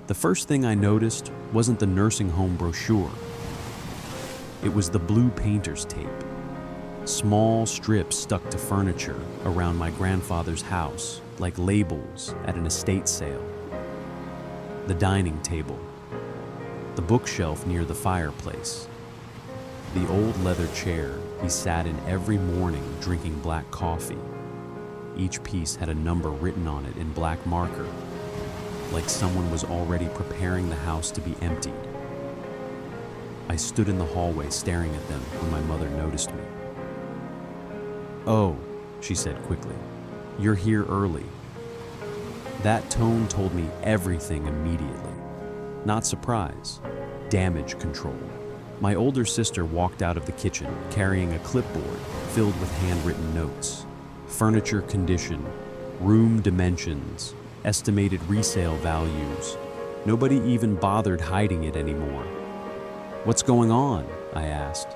The first thing I noticed wasn't the nursing home brochure. It was the blue painter's tape. Small strips stuck to furniture around my grandfather's house, like labels at an estate sale. The dining table, the bookshelf near the fireplace, the old leather chair he sat in every morning drinking black coffee. Each piece had a number written on it in black marker, like someone was already preparing the house to be emptied. I stood in the hallway staring at them when my mother noticed me. "Oh," she said quickly, "you're here early." That tone told me everything immediately. Not surprise, damage control. My older sister walked out of the kitchen carrying a clipboard filled with handwritten notes. Furniture condition, room dimensions, estimated resale values. Nobody even bothered hiding it anymore. "What's going on?" I asked.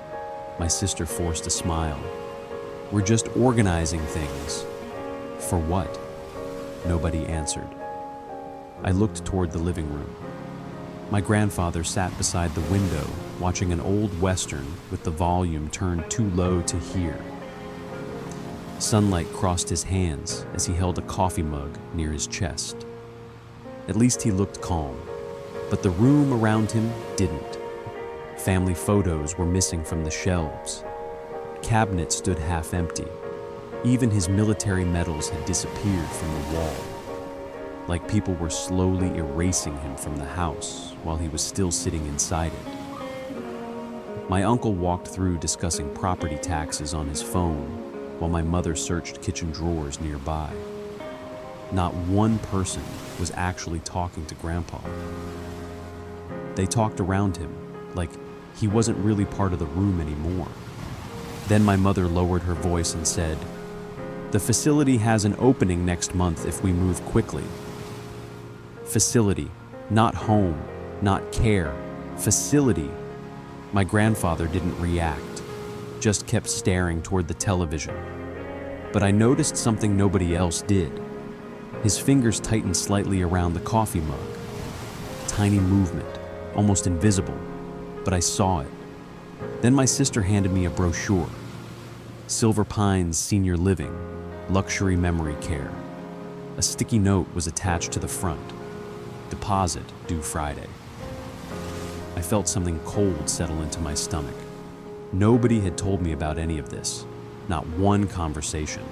My sister forced a smile. "We're just organizing things." "For what?" Nobody answered. I looked toward the living room. My grandfather sat beside the window, watching an old Western with the volume turned too low to hear. Sunlight crossed his hands as he held a coffee mug near his chest. At least he looked calm, but the room around him didn't. Family photos were missing from the shelves. Cabinets stood half empty. Even his military medals had disappeared from the wall, like people were slowly erasing him from the house while he was still sitting inside it. My uncle walked through discussing property taxes on his phone while my mother searched kitchen drawers nearby. Not one person was actually talking to Grandpa. They talked around him, like he wasn't really part of the room anymore. Then my mother lowered her voice and said, "The facility has an opening next month if we move quickly." Facility, not home, not care. Facility. My grandfather didn't react, just kept staring toward the television. But I noticed something nobody else did. His fingers tightened slightly around the coffee mug. Tiny movement, almost invisible, but I saw it. Then my sister handed me a brochure. Silver Pines Senior Living, Luxury Memory Care. A sticky note was attached to the front. Deposit due Friday. I felt something cold settle into my stomach. Nobody had told me about any of this. Not one conversation,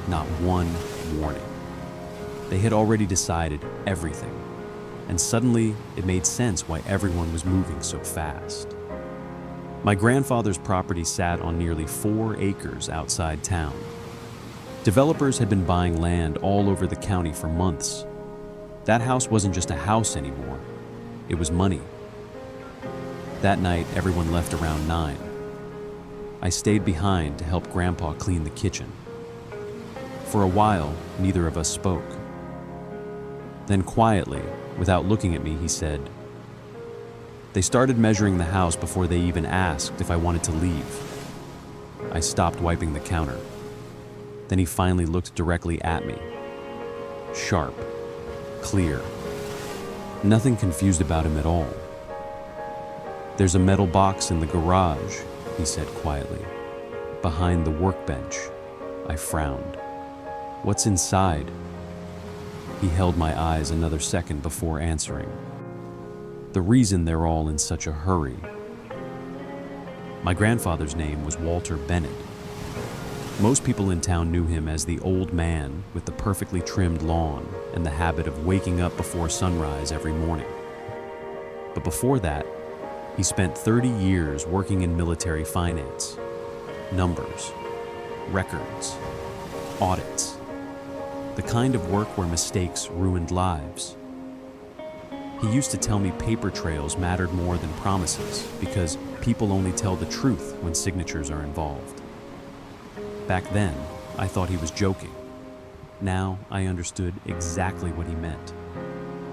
not one warning. They had already decided everything. And suddenly, it made sense why everyone was moving so fast. My grandfather's property sat on nearly 4 acres outside town. Developers had been buying land all over the county for months. That house wasn't just a house anymore. It was money. That night, everyone left around 9. I stayed behind to help Grandpa clean the kitchen. For a while, neither of us spoke. Then quietly, without looking at me, he said, "They started measuring the house before they even asked if I wanted to leave." I stopped wiping the counter. Then he finally looked directly at me. Sharp, clear. Nothing confused about him at all. "There's a metal box in the garage," he said quietly. "Behind the workbench." I frowned. "What's inside?" He held my eyes another second before answering. "The reason they're all in such a hurry." My grandfather's name was Walter Bennett. Most people in town knew him as the old man with the perfectly trimmed lawn and the habit of waking up before sunrise every morning. But before that, he spent 30 years working in military finance. Numbers, records, audits. The kind of work where mistakes ruined lives. He used to tell me paper trails mattered more than promises because people only tell the truth when signatures are involved. Back then, I thought he was joking. Now, I understood exactly what he meant.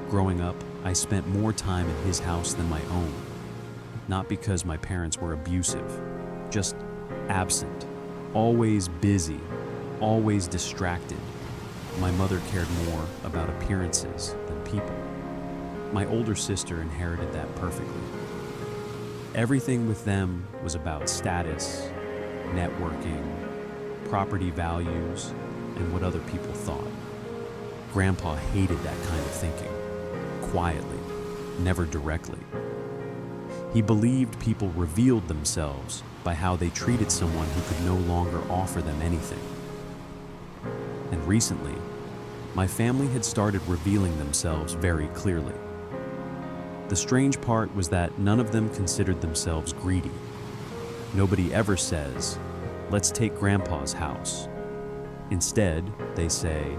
Growing up, I spent more time in his house than my own. Not because my parents were abusive, just absent, always busy, always distracted. My mother cared more about appearances than people. My older sister inherited that perfectly. Everything with them was about status, networking, property values, and what other people thought. Grandpa hated that kind of thinking, quietly, never directly. He believed people revealed themselves by how they treated someone who could no longer offer them anything. And recently, my family had started revealing themselves very clearly. The strange part was that none of them considered themselves greedy. Nobody ever says, "Let's take Grandpa's house." Instead, they say,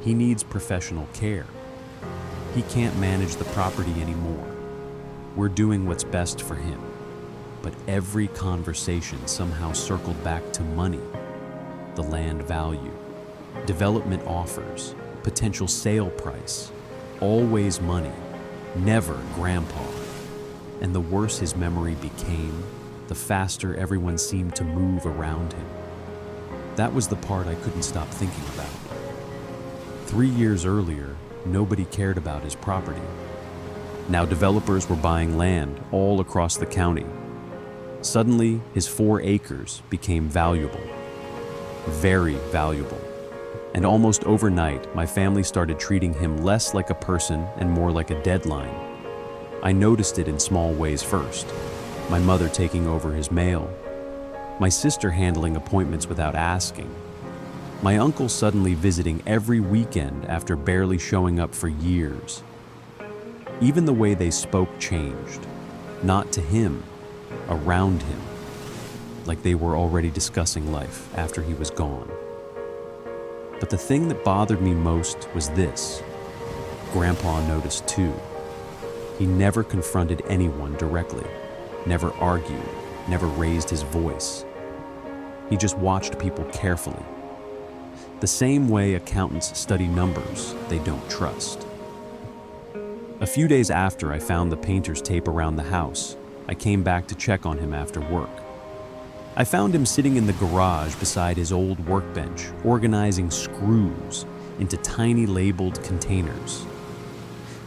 "He needs professional care. He can't manage the property anymore. We're doing what's best for him." But every conversation somehow circled back to money, the land value, development offers, potential sale price, always money, never Grandpa. And the worse his memory became, the faster everyone seemed to move around him. That was the part I couldn't stop thinking about. 3 years earlier, nobody cared about his property. Now developers were buying land all across the county. Suddenly, his 4 acres became valuable. Very valuable. And almost overnight, my family started treating him less like a person and more like a deadline. I noticed it in small ways first. My mother taking over his mail. My sister handling appointments without asking. My uncle suddenly visiting every weekend after barely showing up for years. Even the way they spoke changed. Not to him, around him. Like they were already discussing life after he was gone. But the thing that bothered me most was this. Grandpa noticed too. He never confronted anyone directly, never argued, never raised his voice. He just watched people carefully. The same way accountants study numbers they don't trust. A few days after I found the painter's tape around the house, I came back to check on him after work. I found him sitting in the garage beside his old workbench, organizing screws into tiny labeled containers.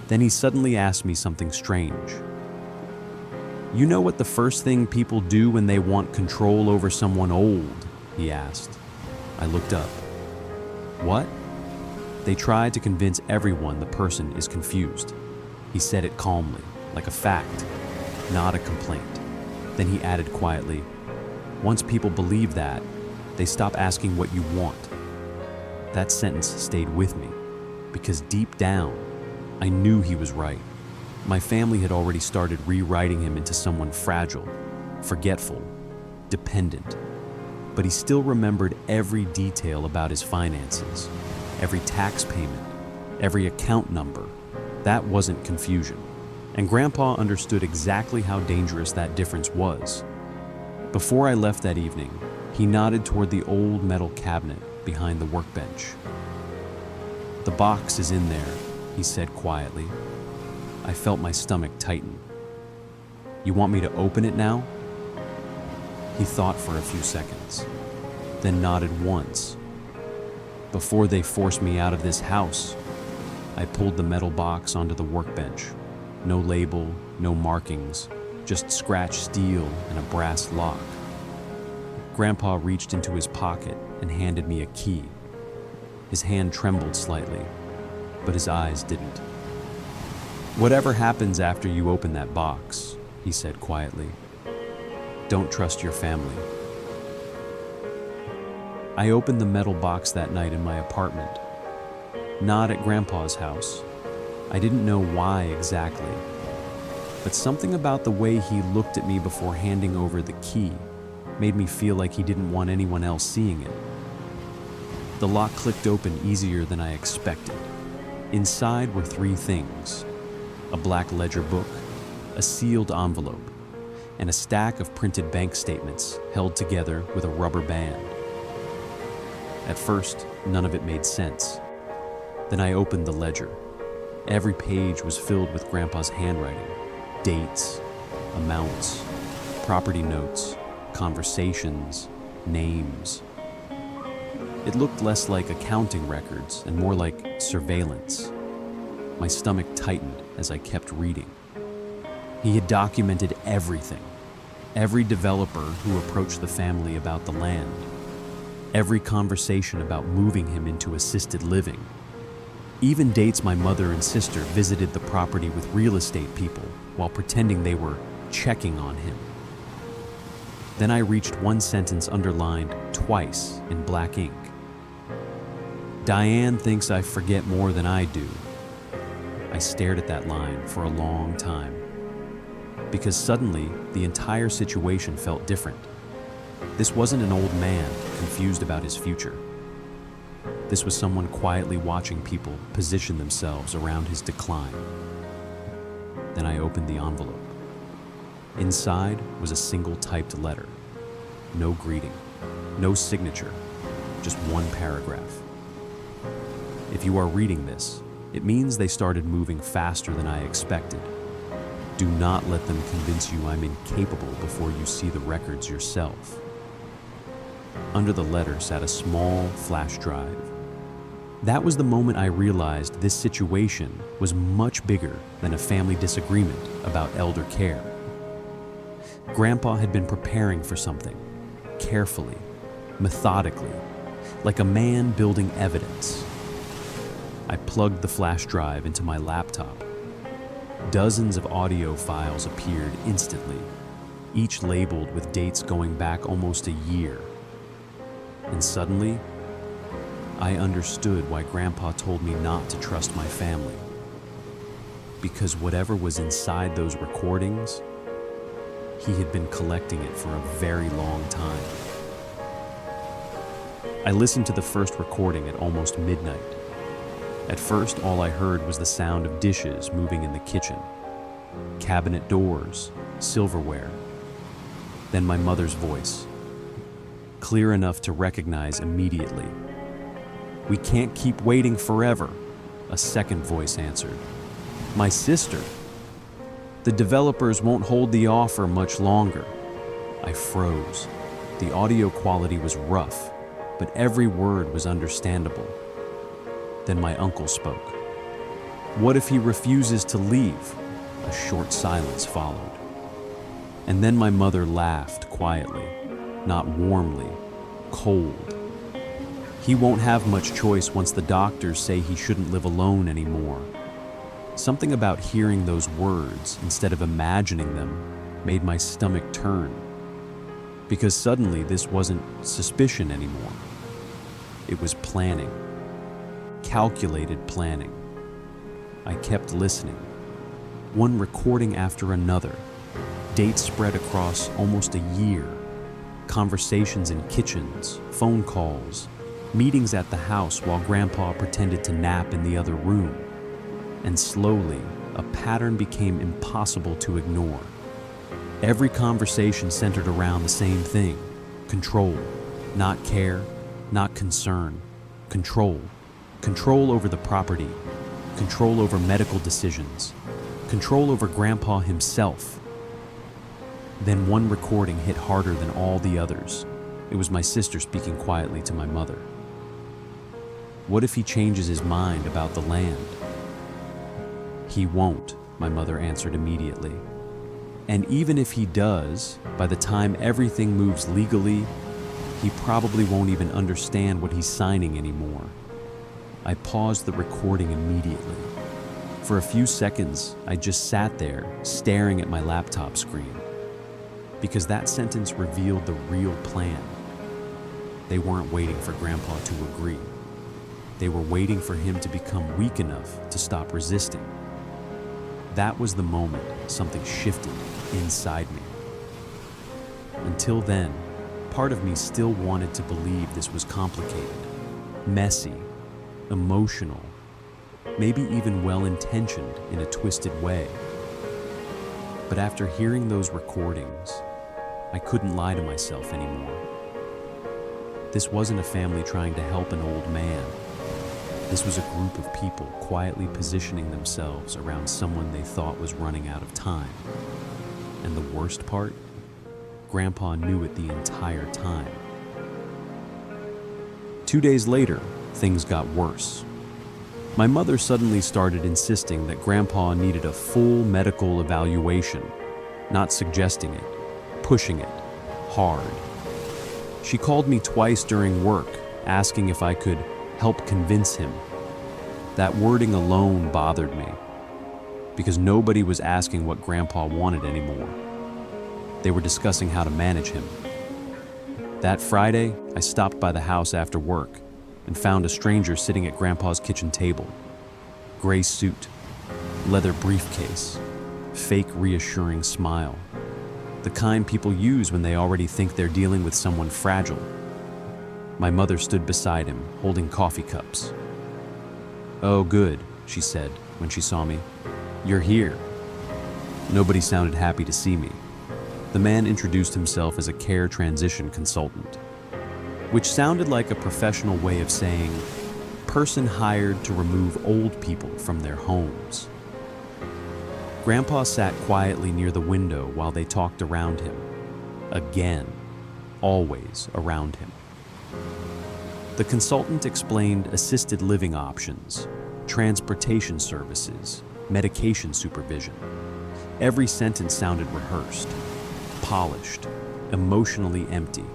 Then he suddenly asked me something strange. "You know what the first thing people do when they want control over someone old?" he asked. I looked up. "What?" "They try to convince everyone the person is confused." He said it calmly, like a fact, not a complaint. Then he added quietly, "Once people believe that, they stop asking what you want." That sentence stayed with me, because deep down, I knew he was right. My family had already started rewriting him into someone fragile, forgetful, dependent. But he still remembered every detail about his finances, every tax payment, every account number. That wasn't confusion. And Grandpa understood exactly how dangerous that difference was. Before I left that evening, he nodded toward the old metal cabinet behind the workbench. "The box is in there," he said quietly. I felt my stomach tighten. "You want me to open it now?" He thought for a few seconds, then nodded once. "Before they force me out of this house." I pulled the metal box onto the workbench. No label, no markings, just scratched steel and a brass lock. Grandpa reached into his pocket and handed me a key. His hand trembled slightly, but his eyes didn't. "Whatever happens after you open that box," he said quietly, "don't trust your family." I opened the metal box that night in my apartment. Not at Grandpa's house. I didn't know why exactly, but something about the way he looked at me before handing over the key made me feel like he didn't want anyone else seeing it. The lock clicked open easier than I expected. Inside were 3 things: a black ledger book, a sealed envelope, and a stack of printed bank statements held together with a rubber band. At first, none of it made sense. Then I opened the ledger. Every page was filled with Grandpa's handwriting, dates, amounts, property notes, conversations, names. It looked less like accounting records and more like surveillance. My stomach tightened as I kept reading. He had documented everything. Every developer who approached the family about the land. Every conversation about moving him into assisted living. Even dates my mother and sister visited the property with real estate people while pretending they were checking on him. Then I reached one sentence underlined twice in black ink. Diane thinks I forget more than I do. I stared at that line for a long time, because suddenly the entire situation felt different. This wasn't an old man confused about his future. This was someone quietly watching people position themselves around his decline. Then I opened the envelope. Inside was a single typed letter. No greeting, no signature, just one paragraph. If you are reading this, it means they started moving faster than I expected. Do not let them convince you I'm incapable before you see the records yourself. Under the letter sat a small flash drive. That was the moment I realized this situation was much bigger than a family disagreement about elder care. Grandpa had been preparing for something, carefully, methodically, like a man building evidence. I plugged the flash drive into my laptop. Dozens of audio files appeared instantly, each labeled with dates going back almost a year. And suddenly, I understood why Grandpa told me not to trust my family. Because whatever was inside those recordings, he had been collecting it for a very long time. I listened to the first recording at almost midnight. At first, all I heard was the sound of dishes moving in the kitchen, cabinet doors, silverware. Then my mother's voice, clear enough to recognize immediately. "We can't keep waiting forever," a second voice answered. "My sister. The developers won't hold the offer much longer." I froze. The audio quality was rough, but every word was understandable. Then my uncle spoke. "What if he refuses to leave?" A short silence followed. And then my mother laughed quietly, not warmly, cold. "He won't have much choice once the doctors say he shouldn't live alone anymore." Something about hearing those words instead of imagining them made my stomach turn. Because suddenly this wasn't suspicion anymore. It was planning. Calculated planning. I kept listening. One recording after another. Dates spread across almost a year. Conversations in kitchens, phone calls, meetings at the house while Grandpa pretended to nap in the other room. And slowly, a pattern became impossible to ignore. Every conversation centered around the same thing: control, not care, not concern, control. Control over the property, control over medical decisions, control over Grandpa himself. Then one recording hit harder than all the others. It was my sister speaking quietly to my mother. "What if he changes his mind about the land?" "He won't," my mother answered immediately. "And even if he does, by the time everything moves legally, he probably won't even understand what he's signing anymore." I paused the recording immediately. For a few seconds, I just sat there, staring at my laptop screen. Because that sentence revealed the real plan. They weren't waiting for Grandpa to agree. They were waiting for him to become weak enough to stop resisting. That was the moment something shifted inside me. Until then, part of me still wanted to believe this was complicated, messy, emotional, maybe even well-intentioned in a twisted way. But after hearing those recordings, I couldn't lie to myself anymore. This wasn't a family trying to help an old man. This was a group of people quietly positioning themselves around someone they thought was running out of time. And the worst part? Grandpa knew it the entire time. 2 days later, things got worse. My mother suddenly started insisting that Grandpa needed a full medical evaluation, not suggesting it, pushing it, hard. She called me twice during work, asking if I could help convince him. That wording alone bothered me, because nobody was asking what Grandpa wanted anymore. They were discussing how to manage him. That Friday, I stopped by the house after work and found a stranger sitting at Grandpa's kitchen table. Gray suit, leather briefcase, fake reassuring smile. The kind people use when they already think they're dealing with someone fragile. My mother stood beside him, holding coffee cups. "Oh, good," she said when she saw me. "You're here." Nobody sounded happy to see me. The man introduced himself as a care transition consultant, which sounded like a professional way of saying, person hired to remove old people from their homes. Grandpa sat quietly near the window while they talked around him. Again, always around him. The consultant explained assisted living options, transportation services, medication supervision. Every sentence sounded rehearsed, polished, emotionally empty.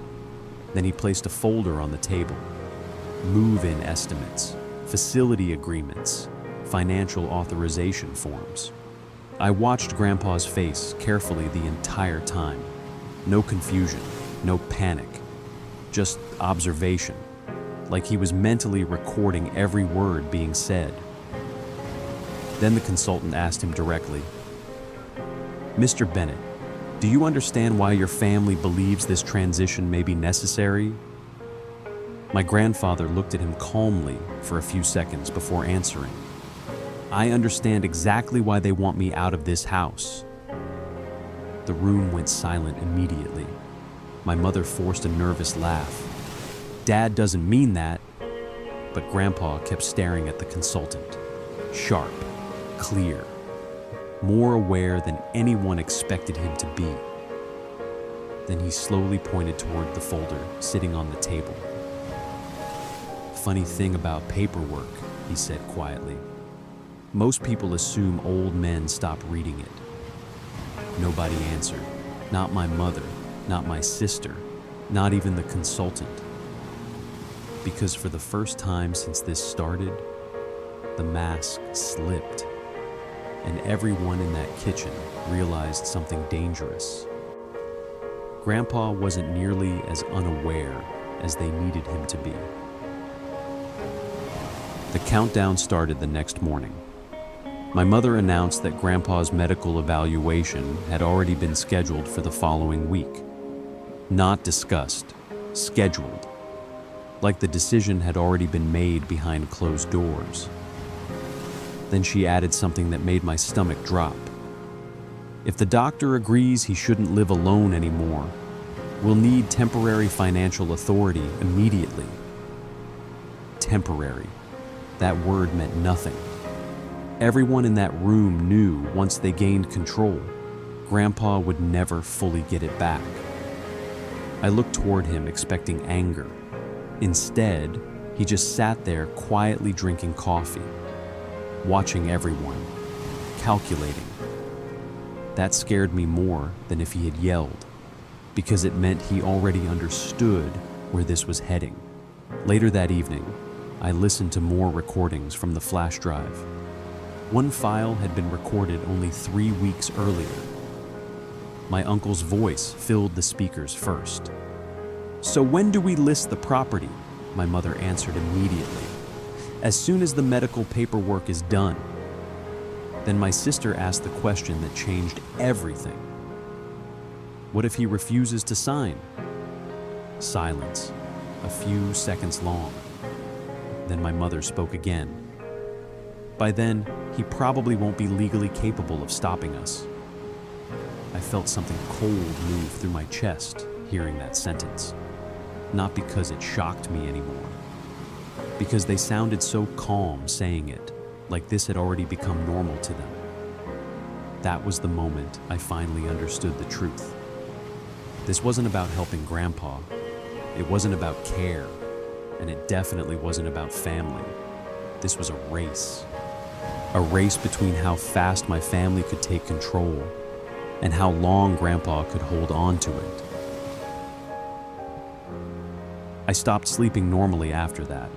Then he placed a folder on the table. Move-in estimates, facility agreements, financial authorization forms. I watched Grandpa's face carefully the entire time. No confusion, no panic, just observation, like he was mentally recording every word being said. Then the consultant asked him directly, "Mr. Bennett, do you understand why your family believes this transition may be necessary?" My grandfather looked at him calmly for a few seconds before answering. "I understand exactly why they want me out of this house." The room went silent immediately. My mother forced a nervous laugh. "Dad doesn't mean that." But Grandpa kept staring at the consultant, sharp, clear, more aware than anyone expected him to be. Then he slowly pointed toward the folder sitting on the table. "Funny thing about paperwork," he said quietly. "Most people assume old men stop reading it." Nobody answered. Not my mother, not my sister, not even the consultant. Because for the first time since this started, the mask slipped, and everyone in that kitchen realized something dangerous. Grandpa wasn't nearly as unaware as they needed him to be. The countdown started the next morning. My mother announced that Grandpa's medical evaluation had already been scheduled for the following week. Not discussed, scheduled. Like the decision had already been made behind closed doors. Then she added something that made my stomach drop. "If the doctor agrees he shouldn't live alone anymore, we'll need temporary financial authority immediately." Temporary. That word meant nothing. Everyone in that room knew once they gained control, Grandpa would never fully get it back. I looked toward him expecting anger. Instead, he just sat there quietly drinking coffee, watching everyone, calculating. That scared me more than if he had yelled, because it meant he already understood where this was heading. Later that evening, I listened to more recordings from the flash drive. One file had been recorded only 3 weeks earlier. My uncle's voice filled the speakers first. "So when do we list the property?" My mother answered immediately. "As soon as the medical paperwork is done." Then my sister asked the question that changed everything. "What if he refuses to sign?" Silence, a few seconds long. Then my mother spoke again. "By then, he probably won't be legally capable of stopping us." I felt something cold move through my chest hearing that sentence. Not because it shocked me anymore, because they sounded so calm saying it, like this had already become normal to them. That was the moment I finally understood the truth. This wasn't about helping Grandpa. It wasn't about care, and it definitely wasn't about family. this was a race. A race between how fast my family could take control and how long Grandpa could hold on to it. I stopped sleeping normally after that.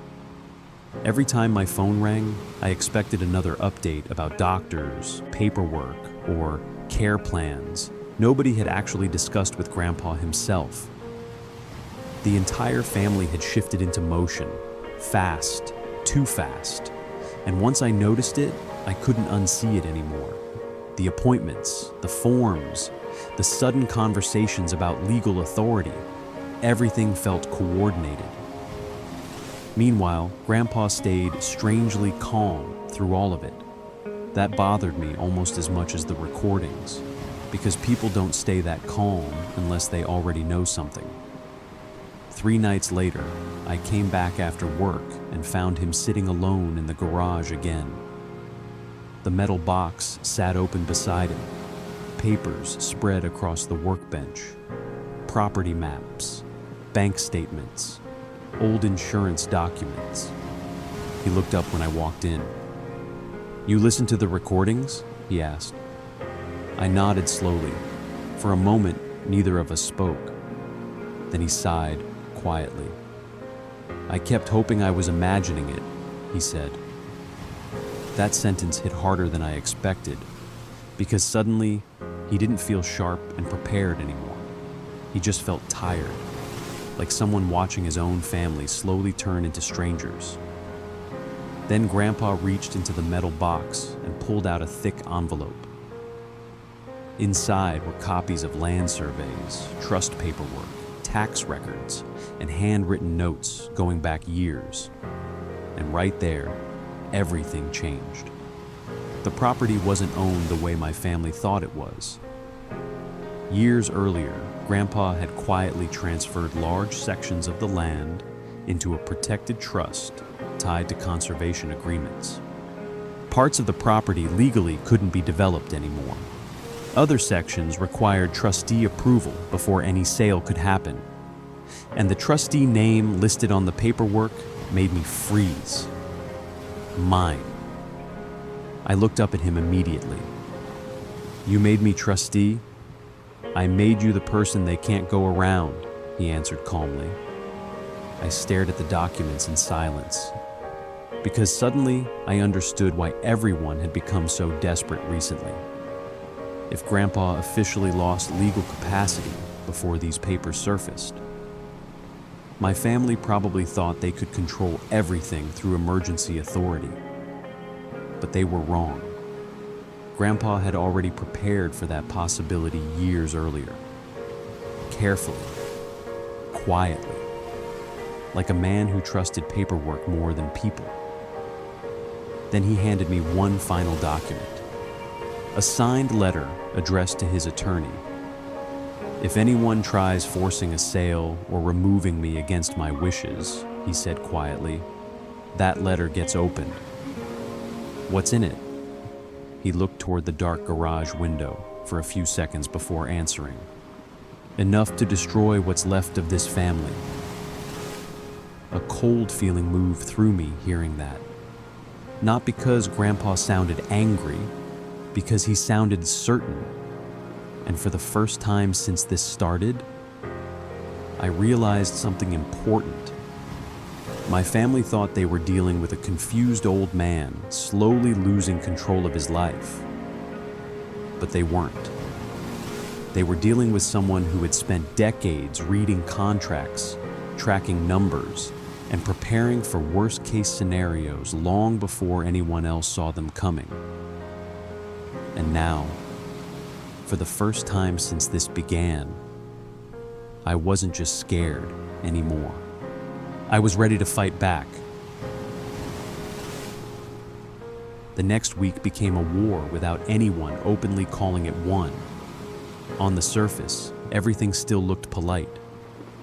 Every time my phone rang, I expected another update about doctors, paperwork, or care plans nobody had actually discussed with Grandpa himself. The entire family had shifted into motion, fast, too fast, and once I noticed it, I couldn't unsee it anymore. The appointments, the forms, the sudden conversations about legal authority, everything felt coordinated. Meanwhile, Grandpa stayed strangely calm through all of it. That bothered me almost as much as the recordings, because people don't stay that calm unless they already know something. 3 nights later, I came back after work and found him sitting alone in the garage again. The metal box sat open beside him, papers spread across the workbench, property maps, bank statements, old insurance documents. He looked up when I walked in. "You listened to the recordings?" he asked. I nodded slowly. For a moment, neither of us spoke. Then he sighed quietly. "I kept hoping I was imagining it," he said. That sentence hit harder than I expected, because suddenly he didn't feel sharp and prepared anymore. He just felt tired, like someone watching his own family slowly turn into strangers. Then Grandpa reached into the metal box and pulled out a thick envelope. Inside were copies of land surveys, trust paperwork, tax records, and handwritten notes going back years. And right there, everything changed. The property wasn't owned the way my family thought it was. Years earlier, Grandpa had quietly transferred large sections of the land into a protected trust tied to conservation agreements. Parts of the property legally couldn't be developed anymore. Other sections required trustee approval before any sale could happen. And the trustee name listed on the paperwork made me freeze. Mine. I looked up at him immediately. "You made me trustee? I made you the person they can't go around," he answered calmly. I stared at the documents in silence, because suddenly I understood why everyone had become so desperate recently. If Grandpa officially lost legal capacity before these papers surfaced, my family probably thought they could control everything through emergency authority. But they were wrong. Grandpa had already prepared for that possibility years earlier. Carefully, quietly, like a man who trusted paperwork more than people. Then he handed me one final document, a signed letter addressed to his attorney. "If anyone tries forcing a sale or removing me against my wishes," he said quietly, "that letter gets opened." "What's in it?" He looked toward the dark garage window for a few seconds before answering. "Enough to destroy what's left of this family." A cold feeling moved through me hearing that. Not because Grandpa sounded angry, because he sounded certain. And for the first time since this started, I realized something important. My family thought they were dealing with a confused old man slowly losing control of his life. But they weren't. They were dealing with someone who had spent decades reading contracts, tracking numbers, and preparing for worst-case scenarios long before anyone else saw them coming. And now, for the first time since this began, I wasn't just scared anymore. I was ready to fight back. The next week became a war without anyone openly calling it one. On the surface, everything still looked polite.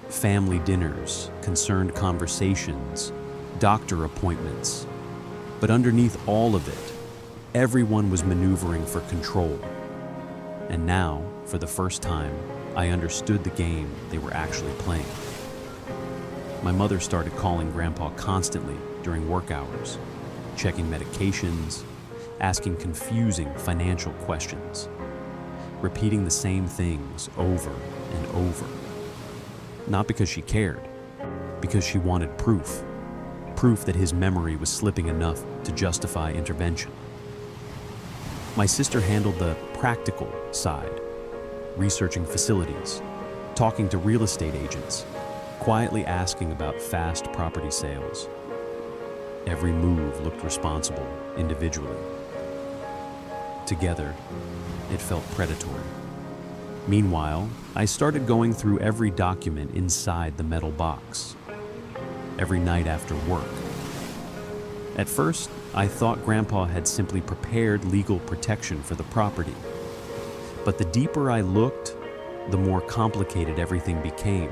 Family dinners, concerned conversations, doctor appointments. But underneath all of it, everyone was maneuvering for control. And now, for the first time, I understood the game they were actually playing. My mother started calling Grandpa constantly during work hours. checking medications, asking confusing financial questions, repeating the same things over and over. Not because she cared, because she wanted proof. Proof that his memory was slipping enough to justify intervention. My sister handled the practical side, researching facilities, talking to real estate agents, quietly asking about fast property sales. Every move looked responsible individually. Together, it felt predatory. Meanwhile, I started going through every document inside the metal box, every night after work. At first, I thought Grandpa had simply prepared legal protection for the property. But the deeper I looked, the more complicated everything became.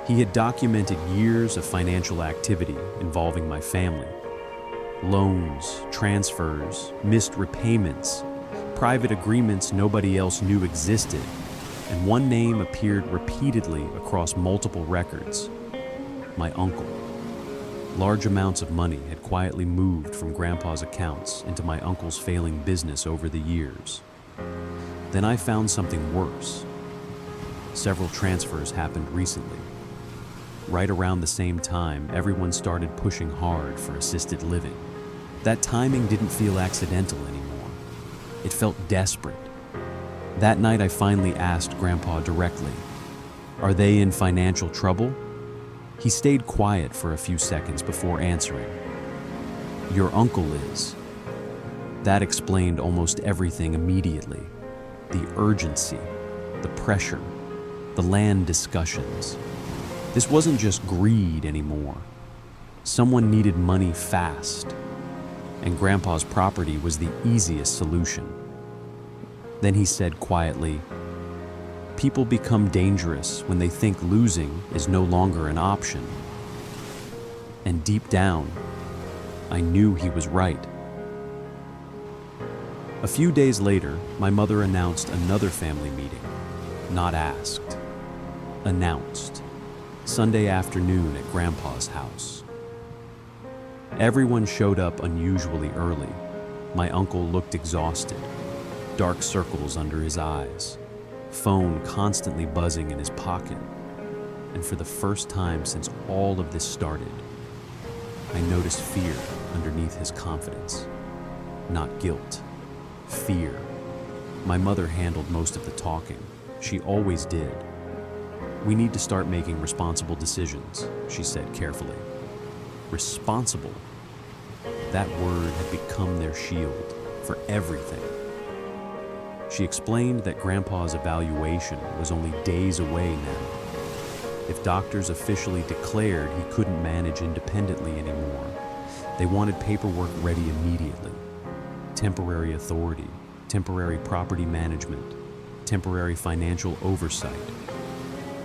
He had documented years of financial activity involving my family. Loans, transfers, missed repayments, private agreements nobody else knew existed, and one name appeared repeatedly across multiple records: my uncle. Large amounts of money had quietly moved from Grandpa's accounts into my uncle's failing business over the years. Then I found something worse. Several transfers happened recently. Right around the same time, everyone started pushing hard for assisted living. That timing didn't feel accidental anymore. It felt desperate. That night I finally asked Grandpa directly, "Are they in financial trouble?" He stayed quiet for a few seconds before answering, "Your uncle is." That explained almost everything immediately. The urgency, the pressure, the land discussions. This wasn't just greed anymore. Someone needed money fast, and Grandpa's property was the easiest solution. Then he said quietly, "People become dangerous when they think losing is no longer an option." And deep down, I knew he was right. A few days later, my mother announced another family meeting. Not asked. Announced. Sunday afternoon at Grandpa's house. Everyone showed up unusually early. My uncle looked exhausted, dark circles under his eyes, phone constantly buzzing in his pocket. And for the first time since all of this started, I noticed fear underneath his confidence. Not guilt, fear. My mother handled most of the talking. She always did. "We need to start making responsible decisions," she said carefully. Responsible. That word had become their shield for everything. She explained that Grandpa's evaluation was only days away now. If doctors officially declared he couldn't manage independently anymore, they wanted paperwork ready immediately. Temporary authority, temporary property management, temporary financial oversight.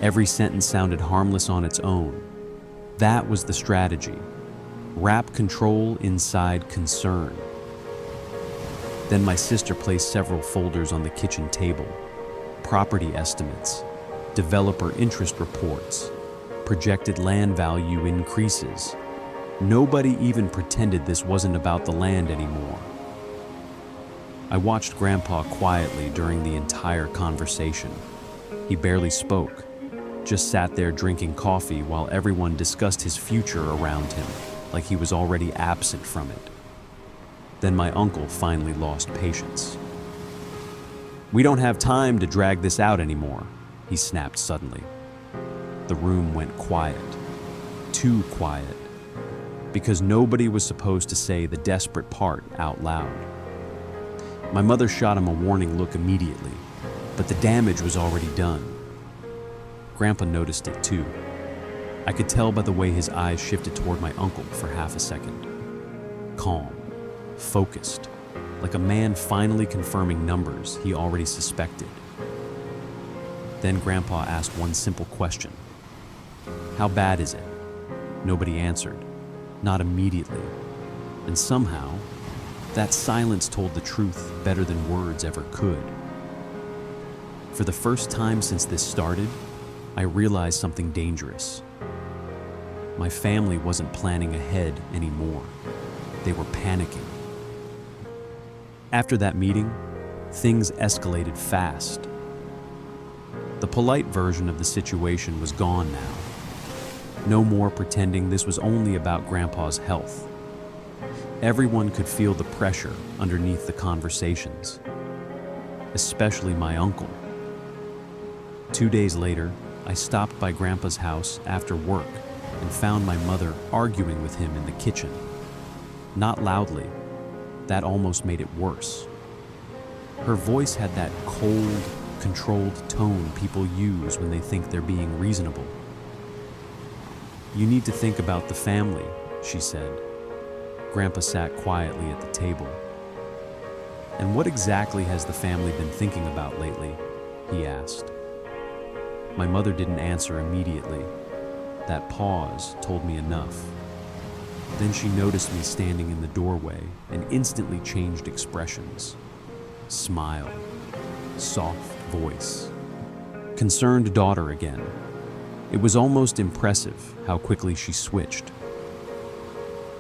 Every sentence sounded harmless on its own. That was the strategy. Wrap control inside concern. Then my sister placed several folders on the kitchen table. Property estimates, developer interest reports, projected land value increases. Nobody even pretended this wasn't about the land anymore. I watched Grandpa quietly during the entire conversation. He barely spoke, just sat there drinking coffee while everyone discussed his future around him, like he was already absent from it. Then my uncle finally lost patience. "We don't have time to drag this out anymore," he snapped suddenly. The room went quiet, too quiet, because nobody was supposed to say the desperate part out loud. My mother shot him a warning look immediately, but the damage was already done. Grandpa noticed it too. I could tell by the way his eyes shifted toward my uncle for half a second. Calm, focused, like a man finally confirming numbers he already suspected. Then Grandpa asked one simple question. "How bad is it?" Nobody answered, not immediately. And somehow, that silence told the truth better than words ever could. For the first time since this started, I realized something dangerous. My family wasn't planning ahead anymore. They were panicking. After that meeting, things escalated fast. The polite version of the situation was gone now. No more pretending this was only about Grandpa's health. Everyone could feel the pressure underneath the conversations, especially my uncle. 2 days later, I stopped by Grandpa's house after work and found my mother arguing with him in the kitchen. Not loudly. That almost made it worse. Her voice had that cold, controlled tone people use when they think they're being reasonable. "You need to think about the family," she said. Grandpa sat quietly at the table. "And what exactly has the family been thinking about lately?" he asked. My mother didn't answer immediately. That pause told me enough. Then she noticed me standing in the doorway and instantly changed expressions. Smile, soft voice. Concerned daughter again. It was almost impressive how quickly she switched.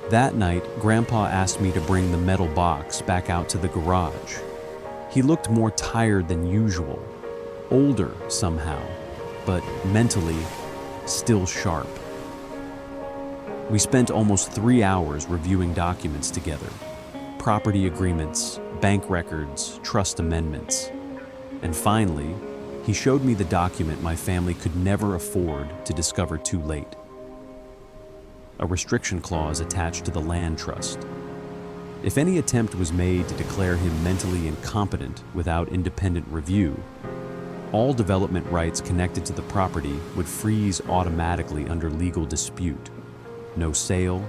That night, Grandpa asked me to bring the metal box back out to the garage. He looked more tired than usual, older somehow, but mentally still sharp. We spent almost 3 hours reviewing documents together. Property agreements, bank records, trust amendments. And finally, he showed me the document my family could never afford to discover too late. A restriction clause attached to the land trust. If any attempt was made to declare him mentally incompetent without independent review, all development rights connected to the property would freeze automatically under legal dispute. No sale,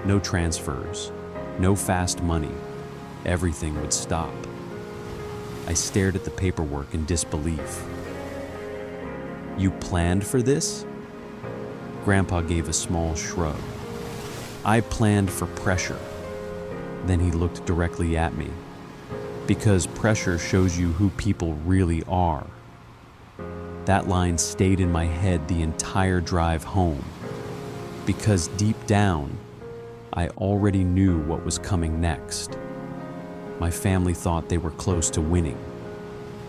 no transfers, no fast money. Everything would stop. I stared at the paperwork in disbelief. "You planned for this?" Grandpa gave a small shrug. "I planned for pressure." Then he looked directly at me. "Because pressure shows you who people really are." That line stayed in my head the entire drive home. Because deep down, I already knew what was coming next. My family thought they were close to winning.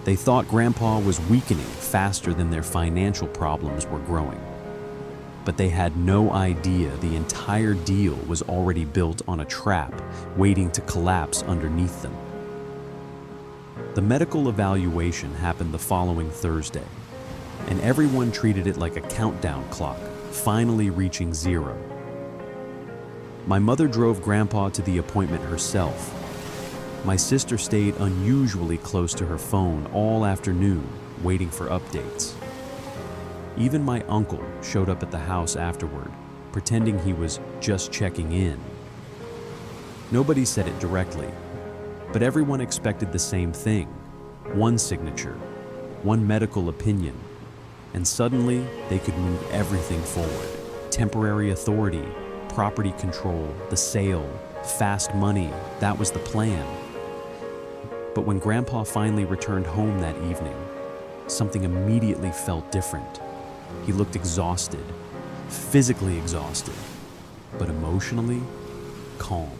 They thought Grandpa was weakening faster than their financial problems were growing. But they had no idea the entire deal was already built on a trap waiting to collapse underneath them. The medical evaluation happened the following Thursday, and everyone treated it like a countdown clock, finally reaching 0. My mother drove Grandpa to the appointment herself. My sister stayed unusually close to her phone all afternoon, waiting for updates. Even my uncle showed up at the house afterward, pretending he was just checking in. Nobody said it directly, but everyone expected the same thing. One signature, one medical opinion, and suddenly they could move everything forward. Temporary authority, property control, the sale, fast money, that was the plan. But when Grandpa finally returned home that evening, something immediately felt different. He looked exhausted, physically exhausted, but emotionally calm,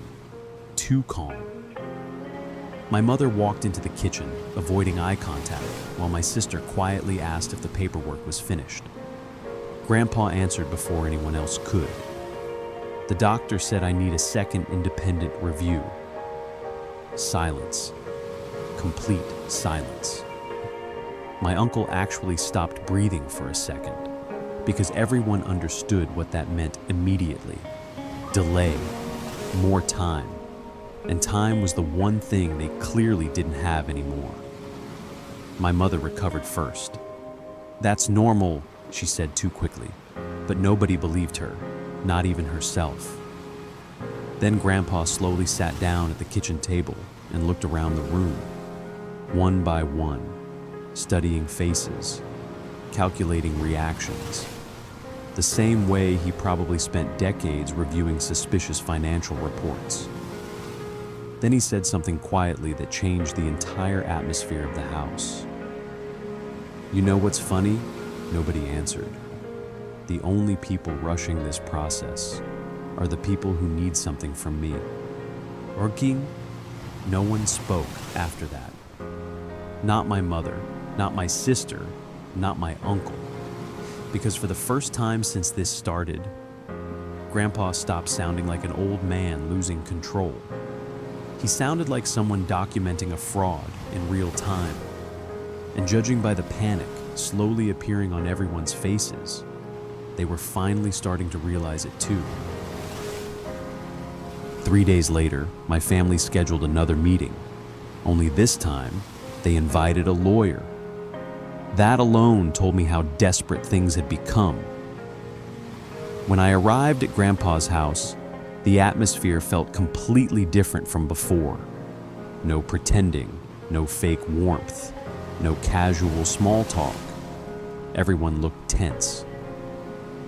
too calm. My mother walked into the kitchen, avoiding eye contact, while my sister quietly asked if the paperwork was finished. Grandpa answered before anyone else could. "The doctor said I need a second independent review." Silence. Complete silence. My uncle actually stopped breathing for a second, because everyone understood what that meant immediately. Delay. More time. And time was the one thing they clearly didn't have anymore. My mother recovered first. "That's normal," she said too quickly, but nobody believed her, not even herself. Then Grandpa slowly sat down at the kitchen table and looked around the room, one by one, studying faces, calculating reactions, the same way he probably spent decades reviewing suspicious financial reports. Then he said something quietly that changed the entire atmosphere of the house. "You know what's funny?" Nobody answered. "The only people rushing this process are the people who need something from me. Working? No one spoke after that. Not my mother, not my sister, not my uncle. Because for the first time since this started, Grandpa stopped sounding like an old man losing control. He sounded like someone documenting a fraud in real time. And judging by the panic slowly appearing on everyone's faces, they were finally starting to realize it too. 3 days later, my family scheduled another meeting. Only this time, they invited a lawyer. That alone told me how desperate things had become. When I arrived at Grandpa's house, the atmosphere felt completely different from before. No pretending, no fake warmth, no casual small talk. Everyone looked tense.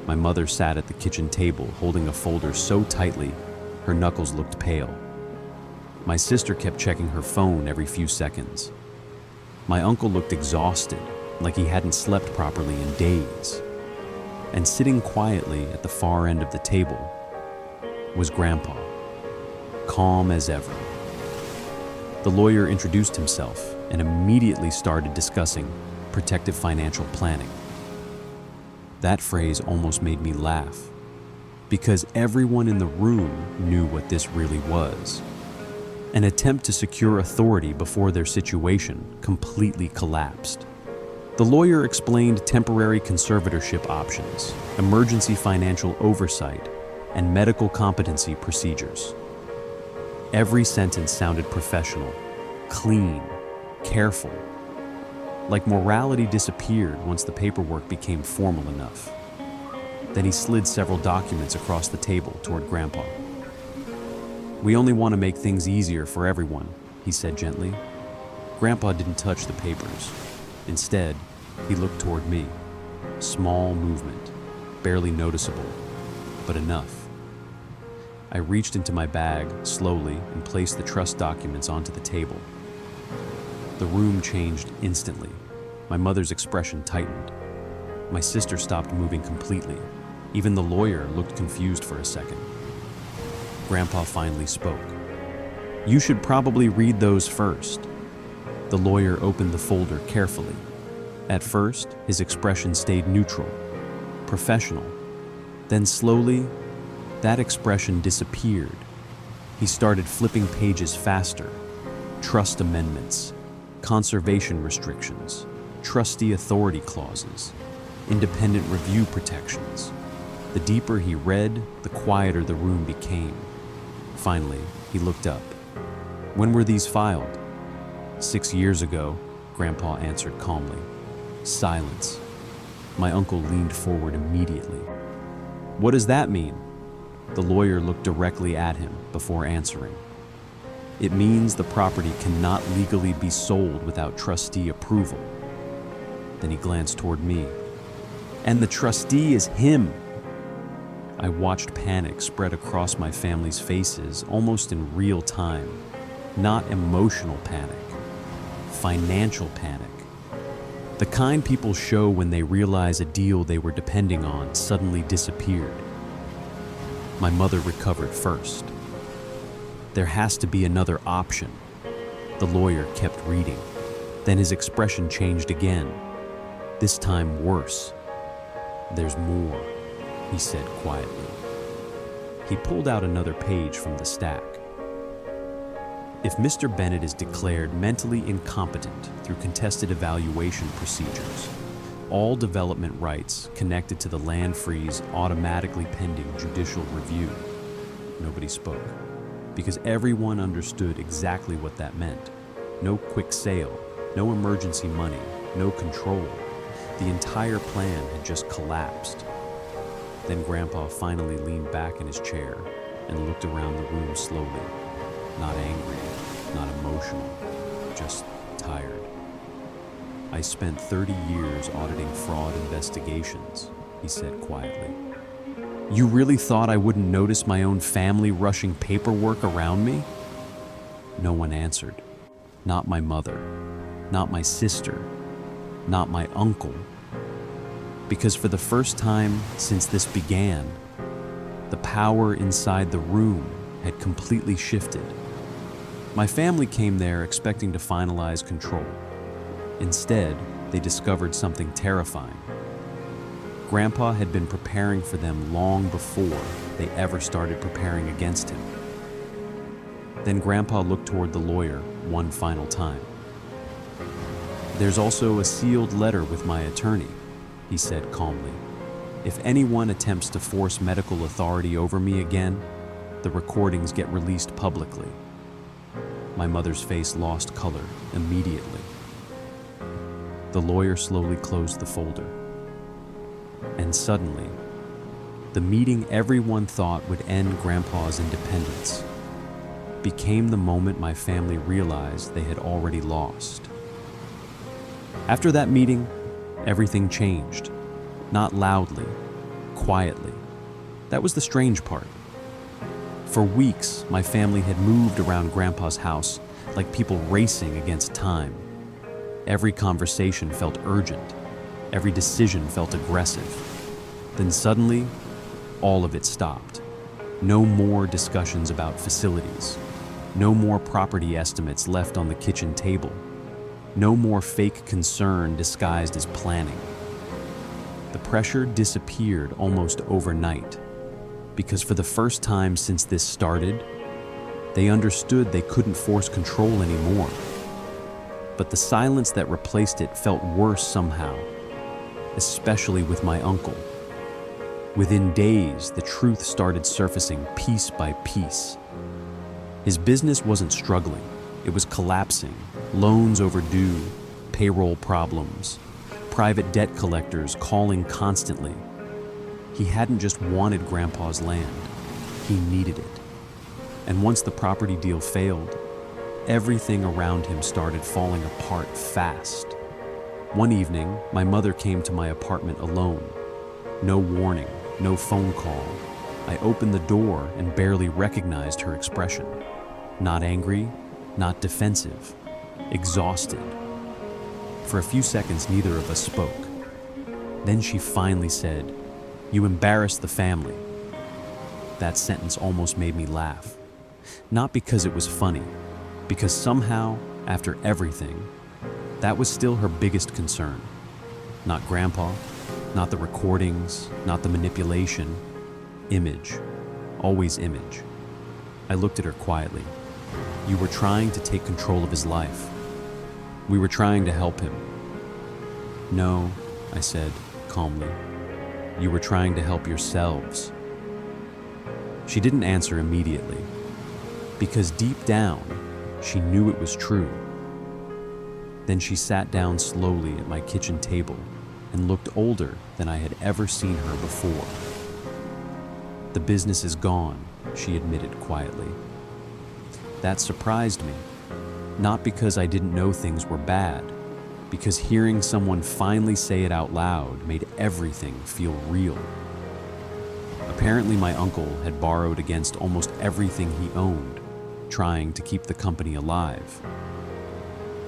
My mother sat at the kitchen table holding a folder so tightly, her knuckles looked pale. My sister kept checking her phone every few seconds. My uncle looked exhausted, like he hadn't slept properly in days. And sitting quietly at the far end of the table was Grandpa, calm as ever. The lawyer introduced himself and immediately started discussing protective financial planning. That phrase almost made me laugh, because everyone in the room knew what this really was. An attempt to secure authority before their situation completely collapsed. The lawyer explained temporary conservatorship options, emergency financial oversight, and medical competency procedures. Every sentence sounded professional, clean, careful, like morality disappeared once the paperwork became formal enough. Then he slid several documents across the table toward Grandpa. "We only want to make things easier for everyone," he said gently. Grandpa didn't touch the papers. Instead, he looked toward me. Small movement, barely noticeable, but enough. I reached into my bag slowly and placed the trust documents onto the table. The room changed instantly. My mother's expression tightened. My sister stopped moving completely. Even the lawyer looked confused for a second. Grandpa finally spoke. "You should probably read those first." The lawyer opened the folder carefully. At first, his expression stayed neutral, professional. Then slowly, that expression disappeared. He started flipping pages faster. Trust amendments, conservation restrictions, trustee authority clauses, independent review protections. The deeper he read, the quieter the room became. Finally, he looked up. "When were these filed?" "6 years ago," Grandpa answered calmly. Silence. My uncle leaned forward immediately. "What does that mean?" The lawyer looked directly at him before answering. "It means the property cannot legally be sold without trustee approval." Then he glanced toward me. "And the trustee is him." I watched panic spread across my family's faces almost in real time. Not emotional panic, financial panic. The kind people show when they realize a deal they were depending on suddenly disappeared. My mother recovered first. "There has to be another option." The lawyer kept reading. Then his expression changed again, this time worse. "There's more," he said quietly. He pulled out another page from the stack. "If Mr. Bennett is declared mentally incompetent through contested evaluation procedures, all development rights connected to the land freeze automatically pending judicial review." Nobody spoke, because everyone understood exactly what that meant. No quick sale, no emergency money, no control. The entire plan had just collapsed. Then Grandpa finally leaned back in his chair and looked around the room slowly. Not angry, not emotional, just tired. "I spent 30 years auditing fraud investigations," he said quietly. "You really thought I wouldn't notice my own family rushing paperwork around me?" No one answered. Not my mother, not my sister, not my uncle. Because for the first time since this began, the power inside the room had completely shifted. My family came there expecting to finalize control. Instead, they discovered something terrifying. Grandpa had been preparing for them long before they ever started preparing against him. Then Grandpa looked toward the lawyer one final time. "There's also a sealed letter with my attorney," he said calmly. "If anyone attempts to force medical authority over me again, the recordings get released publicly." My mother's face lost color immediately. The lawyer slowly closed the folder. And suddenly, the meeting everyone thought would end Grandpa's independence became the moment my family realized they had already lost. After that meeting, everything changed. Not loudly, quietly. That was the strange part. For weeks, my family had moved around Grandpa's house like people racing against time. Every conversation felt urgent. Every decision felt aggressive. Then suddenly, all of it stopped. No more discussions about facilities. No more property estimates left on the kitchen table. No more fake concern disguised as planning. The pressure disappeared almost overnight, because for the first time since this started, they understood they couldn't force control anymore. But the silence that replaced it felt worse somehow, especially with my uncle. Within days, the truth started surfacing piece by piece. His business wasn't struggling, it was collapsing. Loans overdue, payroll problems, private debt collectors calling constantly. He hadn't just wanted Grandpa's land, he needed it. And once the property deal failed, everything around him started falling apart fast. One evening, my mother came to my apartment alone. No warning, no phone call. I opened the door and barely recognized her expression. Not angry, not defensive, exhausted. For a few seconds, neither of us spoke. Then she finally said, "You embarrassed the family." That sentence almost made me laugh. Not because it was funny, because somehow, after everything, that was still her biggest concern. Not Grandpa, not the recordings, not the manipulation. Image. Always image. I looked at her quietly. "You were trying to take control of his life. We were trying to help him." "No," I said calmly. "You were trying to help yourselves." She didn't answer immediately, because deep down, she knew it was true. Then she sat down slowly at my kitchen table and looked older than I had ever seen her before. "The business is gone," she admitted quietly. That surprised me, not because I didn't know things were bad, because hearing someone finally say it out loud made everything feel real. Apparently, my uncle had borrowed against almost everything he owned, trying to keep the company alive.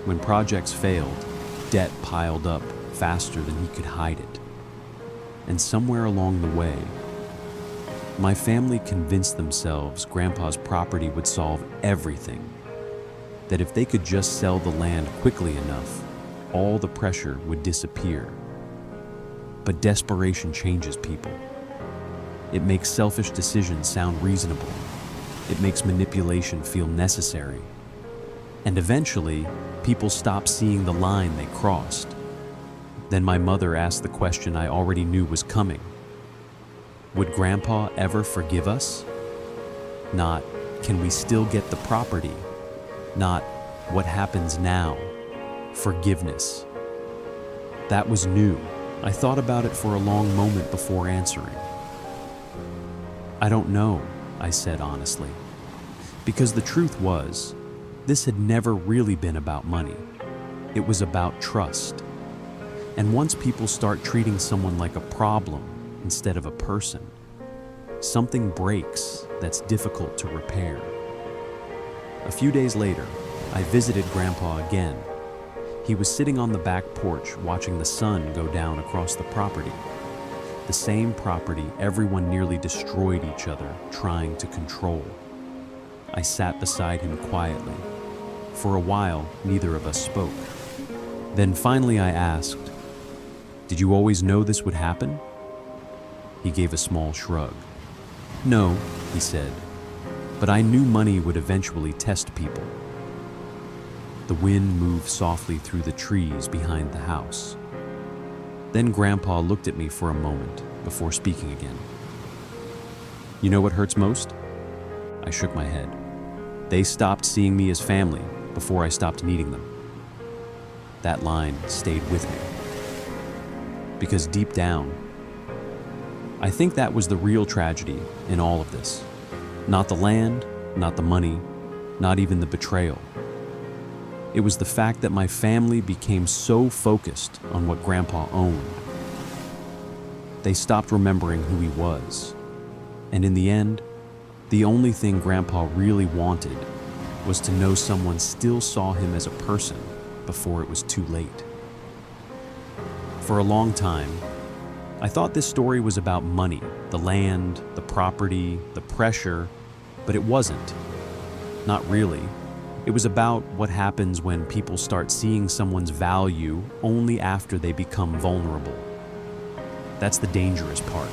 When projects failed, debt piled up faster than he could hide it. And somewhere along the way, my family convinced themselves Grandpa's property would solve everything. That if they could just sell the land quickly enough, all the pressure would disappear. But desperation changes people. It makes selfish decisions sound reasonable. It makes manipulation feel necessary. And eventually, people stop seeing the line they crossed. Then my mother asked the question I already knew was coming. Would Grandpa ever forgive us? Not, can we still get the property? Not, what happens now? Forgiveness. That was new. I thought about it for a long moment before answering. "I don't know," I said honestly. Because the truth was, this had never really been about money. It was about trust. And once people start treating someone like a problem instead of a person, something breaks that's difficult to repair. A few days later, I visited Grandpa again. He was sitting on the back porch watching the sun go down across the property. The same property everyone nearly destroyed each other trying to control. I sat beside him quietly, For a while, neither of us spoke. Then finally I asked, "Did you always know this would happen?" He gave a small shrug. "No," he said, "but I knew money would eventually test people." The wind moved softly through the trees behind the house. Then Grandpa looked at me for a moment before speaking again. "You know what hurts most?" I shook my head. "They stopped seeing me as family before I stopped needing them." That line stayed with me. Because deep down, I think that was the real tragedy in all of this. Not the land, not the money, not even the betrayal. It was the fact that my family became so focused on what Grandpa owned. They stopped remembering who he was. And in the end, the only thing Grandpa really wanted was to know someone still saw him as a person before it was too late. For a long time, I thought this story was about money, the land, the property, the pressure, but it wasn't. Not really. It was about what happens when people start seeing someone's value only after they become vulnerable. That's the dangerous part.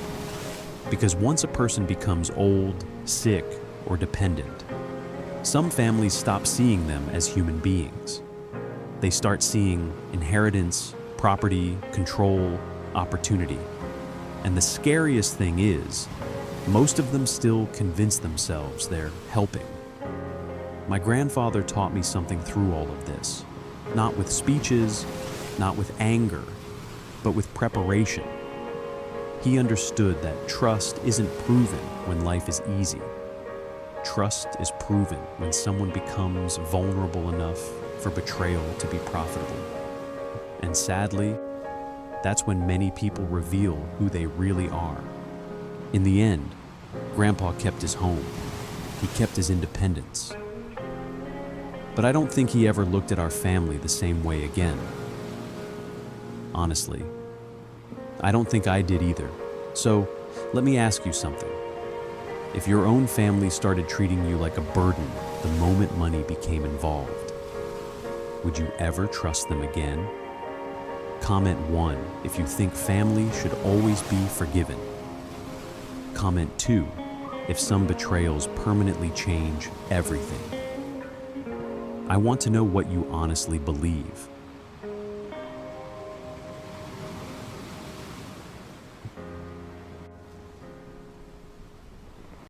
Because once a person becomes old, sick, or dependent, some families stop seeing them as human beings. They start seeing inheritance, property, control, opportunity. And the scariest thing is, most of them still convince themselves they're helping. My grandfather taught me something through all of this. Not with speeches, not with anger, but with preparation. He understood that trust isn't proven when life is easy. Trust is proven when someone becomes vulnerable enough for betrayal to be profitable. And sadly, that's when many people reveal who they really are. In the end, Grandpa kept his home. He kept his independence. But I don't think he ever looked at our family the same way again. Honestly, I don't think I did either. So, let me ask you something. If your own family started treating you like a burden the moment money became involved, would you ever trust them again? Comment 1 if you think family should always be forgiven. Comment 2 if some betrayals permanently change everything. I want to know what you honestly believe.